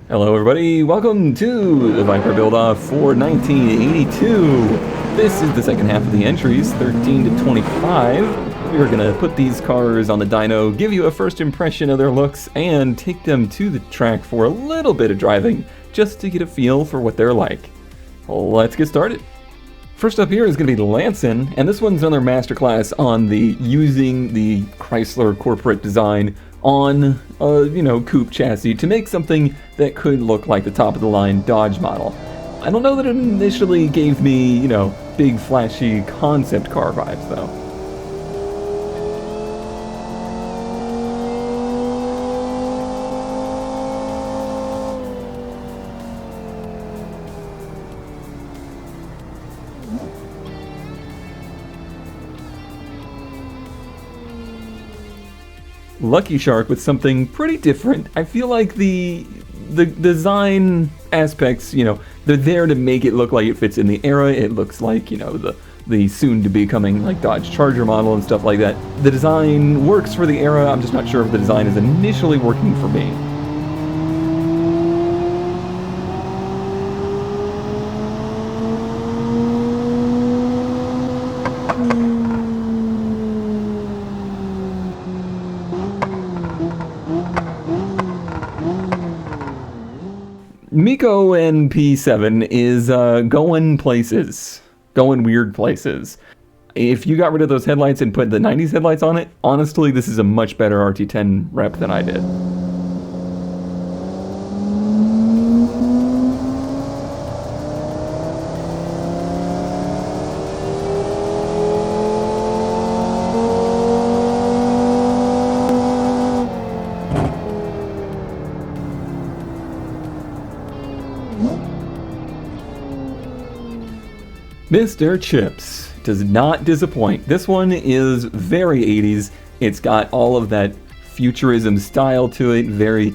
Hello everybody, welcome to the Viper Buildoff for 1982. This is the second half of the entries, 13 to 25. We're going to put these cars on the dyno, give you a first impression of their looks, and take them to the track for a little bit of driving, just to get a feel for what they're like. Let's get started. First up here is going to be the Lanson, and this one's another masterclass on the using the Chrysler corporate design on a, coupe chassis to make something that could look like the top-of-the-line Dodge model. I don't know that it initially gave me, big flashy concept car vibes, though. Lucky Shark with something pretty different. I feel like the design aspects, they're there to make it look like it fits in the era. It looks like, the soon-to-be coming like Dodge Charger model and stuff like that. The design works for the era. I'm just not sure if the design is initially working for me. Miko and P7 is going places. Going weird places. If you got rid of those headlights and put the 90s headlights on it, honestly, this is a much better RT10 rep than I did. Mr. Chips does not disappoint. This one is very 80s. It's got all of that futurism style to it, very,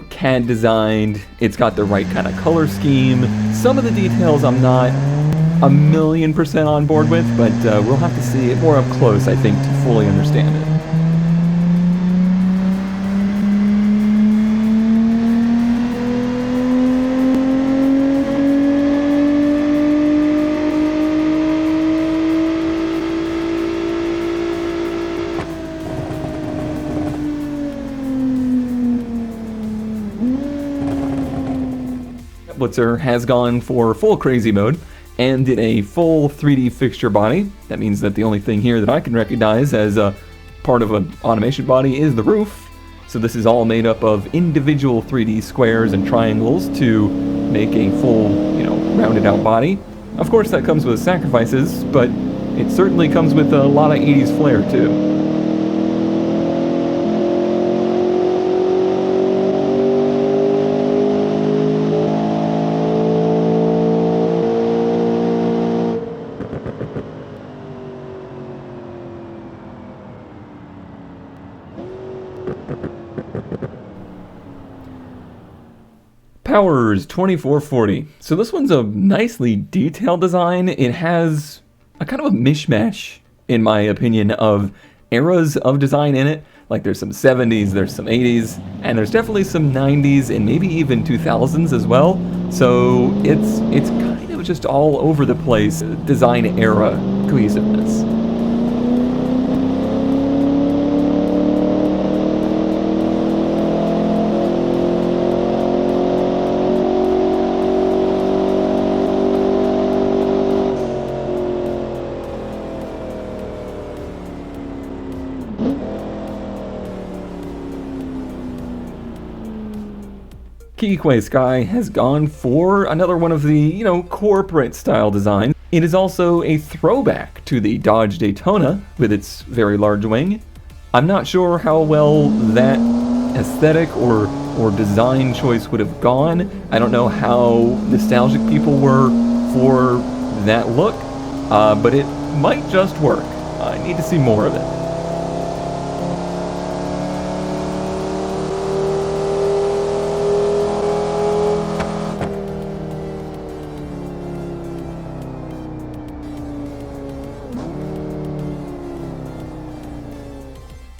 CAD designed. It's got the right kind of color scheme. Some of the details I'm not 1,000,000% on board with, but we'll have to see it more up close, I think, to fully understand it. Blitzer has gone for full crazy mode and did a full 3D fixture body. That means that the only thing here that I can recognize as a part of an automation body is the roof. So this is all made up of individual 3D squares and triangles to make a full, rounded out body. Of course that comes with sacrifices, but it certainly comes with a lot of 80s flair too. Powers 2440. So this one's a nicely detailed design. It has a kind of a mishmash, in my opinion, of eras of design in it. Like there's some 70s, there's some 80s, and there's definitely some 90s and maybe even 2000s as well. So it's kind of just all over the place design era cohesiveness. Kikwe Sky has gone for another one of the, corporate style design. It is also a throwback to the Dodge Daytona with its very large wing. I'm not sure how well that aesthetic or design choice would have gone. I don't know how nostalgic people were for that look, but it might just work. I need to see more of it.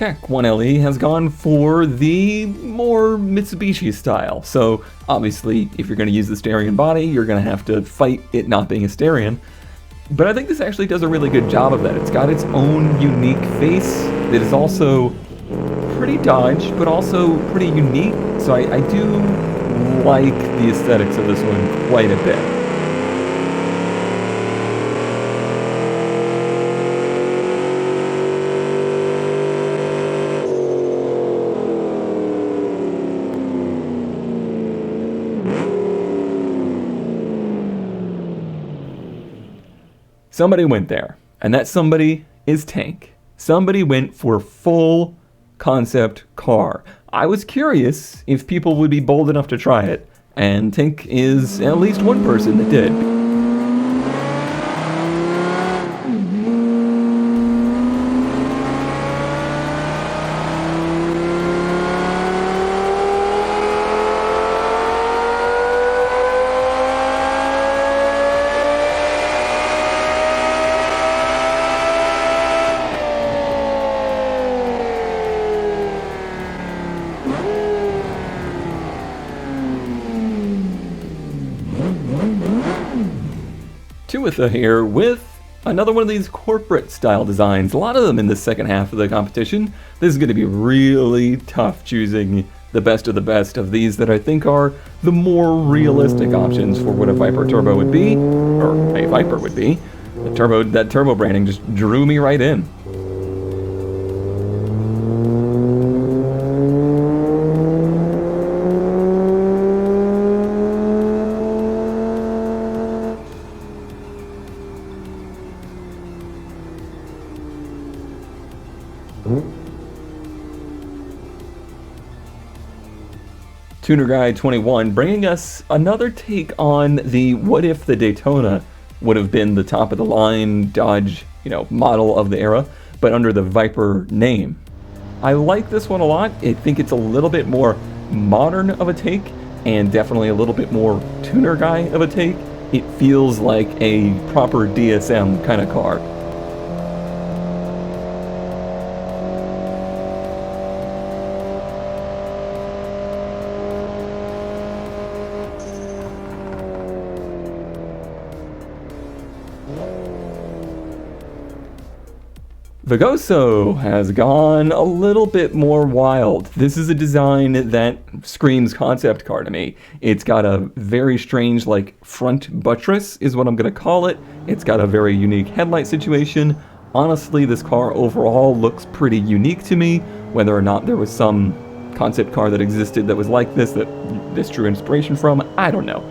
Tech 1LE has gone for the more Mitsubishi style. So obviously, if you're going to use the Styrian body, you're going to have to fight it not being a Styrian. But I think this actually does a really good job of that. It's got its own unique face that is also pretty Dodge, but also pretty unique. So I do like the aesthetics of this one quite a bit. Somebody went there, and that somebody is Tank. Somebody went for full concept car. I was curious if people would be bold enough to try it, and Tank is at least one person that did. Tuatha here with another one of these corporate style designs. A lot of them in the second half of the competition. This is going to be really tough choosing the best of these that I think are the more realistic options for what a Viper Turbo would be, or a Viper would be. That turbo branding just drew me right in. Tuner Guy 21 bringing us another take on the what if the Daytona would have been the top of the line Dodge, model of the era, but under the Viper name. I like this one a lot. I think it's a little bit more modern of a take and definitely a little bit more Tuner Guy of a take. It feels like a proper DSM kind of car. Vigoso has gone a little bit more wild. This is a design that screams concept car to me. It's got a very strange, front buttress is what I'm going to call it. It's got a very unique headlight situation. Honestly, this car overall looks pretty unique to me. Whether or not there was some concept car that existed that was like this, that this drew inspiration from, I don't know.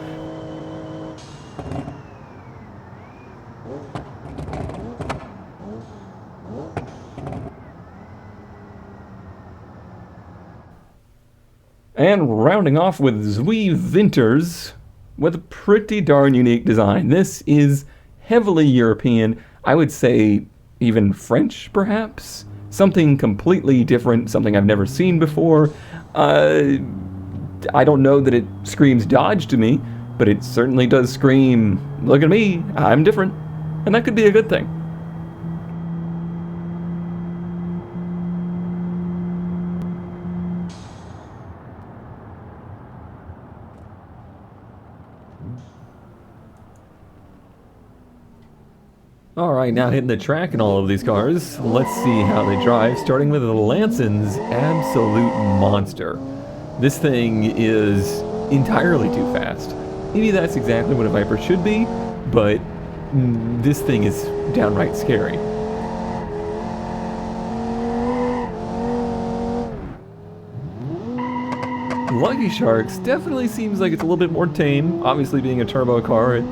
And rounding off with Zwie Winters with a pretty darn unique design. This is heavily European, I would say even French perhaps? Something completely different, something I've never seen before. I don't know that it screams Dodge to me, but it certainly does scream, look at me, I'm different. And that could be a good thing. Alright, now hitting the track in all of these cars. Let's see how they drive, starting with the Lanson's Absolute Monster. This thing is entirely too fast. Maybe that's exactly what a Viper should be, but this thing is downright scary. Lucky Sharks definitely seems like it's a little bit more tame. Obviously being a turbo car, it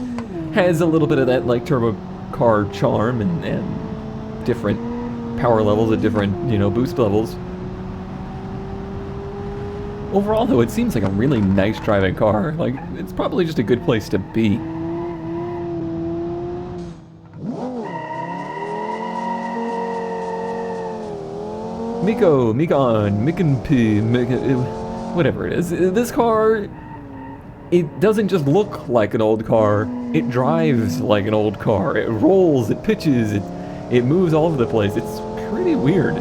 has a little bit of that turbo car charm and different power levels at different, boost levels. Overall, though, it seems like a really nice driving car. It's probably just a good place to be. Whatever it is. This car, it doesn't just look like an old car, it drives like an old car. It rolls, it pitches, it moves all over the place. It's pretty weird.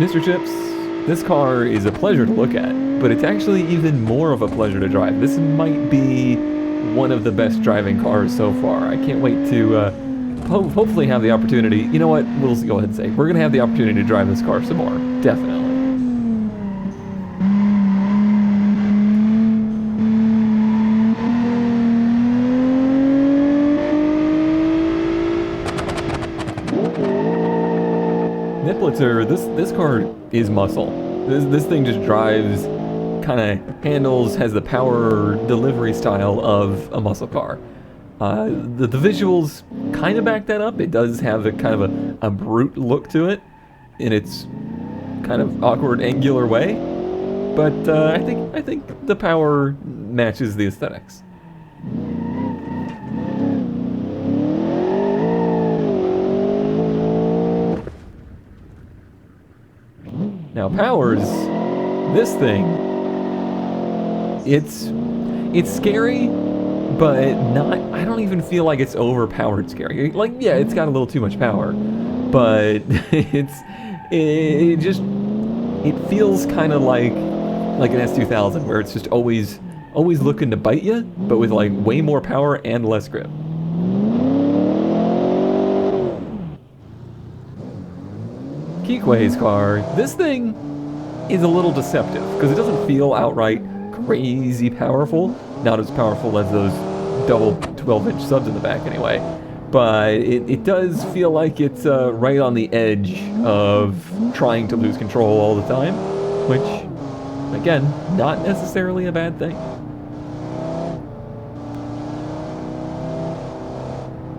Mr. Chips, this car is a pleasure to look at, but it's actually even more of a pleasure to drive. This might be one of the best driving cars so far. I can't wait to hopefully have the opportunity. You know what? We'll go ahead and say we're going to have the opportunity to drive this car some more. Definitely. Niplitzer, this car is muscle. This thing just drives, kind of handles, has the power delivery style of a muscle car. The visuals kind of back that up. It does have a kind of a brute look to it in its kind of awkward angular way, but I think the power matches the aesthetics. Now Powers, this thing, it's scary, but not, I don't even feel like it's overpowered scary. Like, yeah, it's got a little too much power, but it feels kind of like an S2000, where it's just always looking to bite you, but with like way more power and less grip. Kikwe's car, this thing is a little deceptive because it doesn't feel outright crazy powerful. Not as powerful as those double 12-inch subs in the back anyway. But it does feel like it's right on the edge of trying to lose control all the time, which, again, not necessarily a bad thing.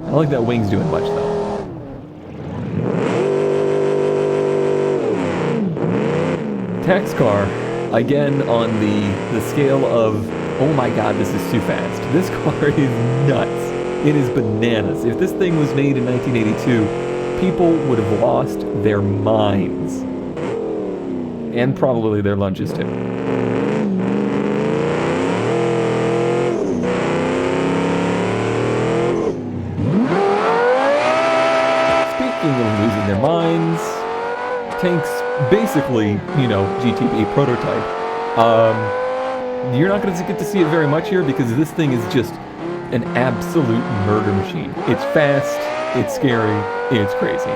I don't like that wing's doing much though. Tax car, again on the scale of, oh my god, this is too fast. This car is nuts. It is bananas. If this thing was made in 1982, people would have lost their minds. And probably their lunches too. Speaking of losing their minds, Tank's basically, you know, GTB prototype. You're not going to get to see it very much here because this thing is just an absolute murder machine. It's fast, it's scary, it's crazy.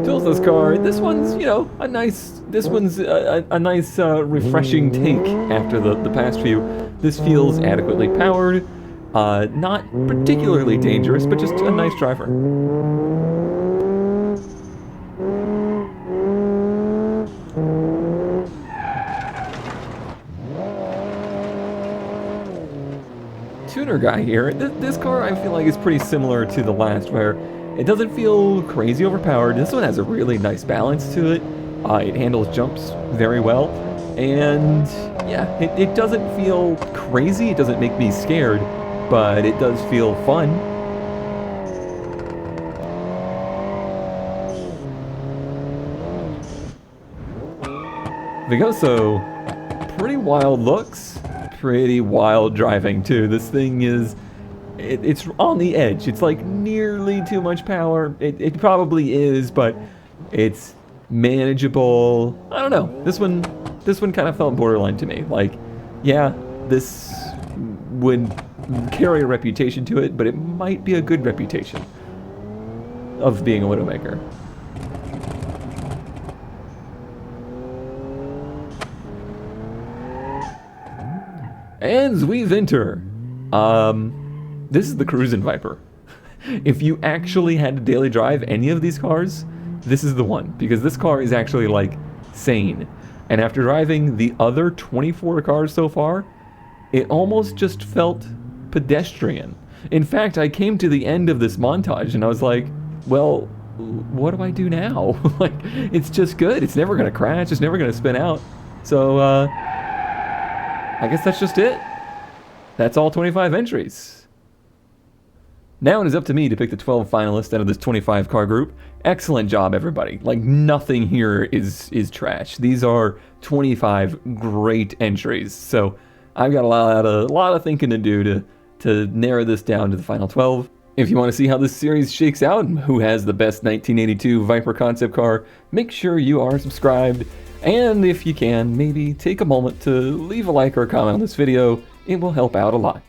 Tuatha's car, this one's, you know, a nice refreshing take after the past few. This feels adequately powered. Not particularly dangerous, but just a nice driver. Tuner guy here. This car I feel like is pretty similar to the last, where it doesn't feel crazy overpowered. This one has a really nice balance to it. It handles jumps very well. And yeah, it doesn't feel crazy. It doesn't make me scared. But it does feel fun. Vigoso, pretty wild looks, pretty wild driving too. This thing is, it's on the edge. It's like nearly too much power. It probably is, but it's manageable. I don't know. This one kind of felt borderline to me. Like, yeah, this would carry a reputation to it, but it might be a good reputation of being a Widowmaker. And Zwevinter. This is the Cruisin' Viper. If you actually had to daily drive any of these cars, this is the one, because this car is actually like sane. And after driving the other 24 cars so far, it almost just felt pedestrian. In fact, I came to the end of this montage and I was like, well, what do I do now? Like, it's just good. It's never gonna crash. It's never gonna spin out. So, I guess that's just it. That's all 25 entries. Now it is up to me to pick the 12 finalists out of this 25 car group. Excellent job, everybody. Like, nothing here is trash. These are 25 great entries. So I've got a lot of thinking to do to narrow this down to the final 12. If you want to see how this series shakes out and who has the best 1982 Viper concept car, make sure you are subscribed. And if you can, maybe take a moment to leave a like or a comment on this video. It will help out a lot.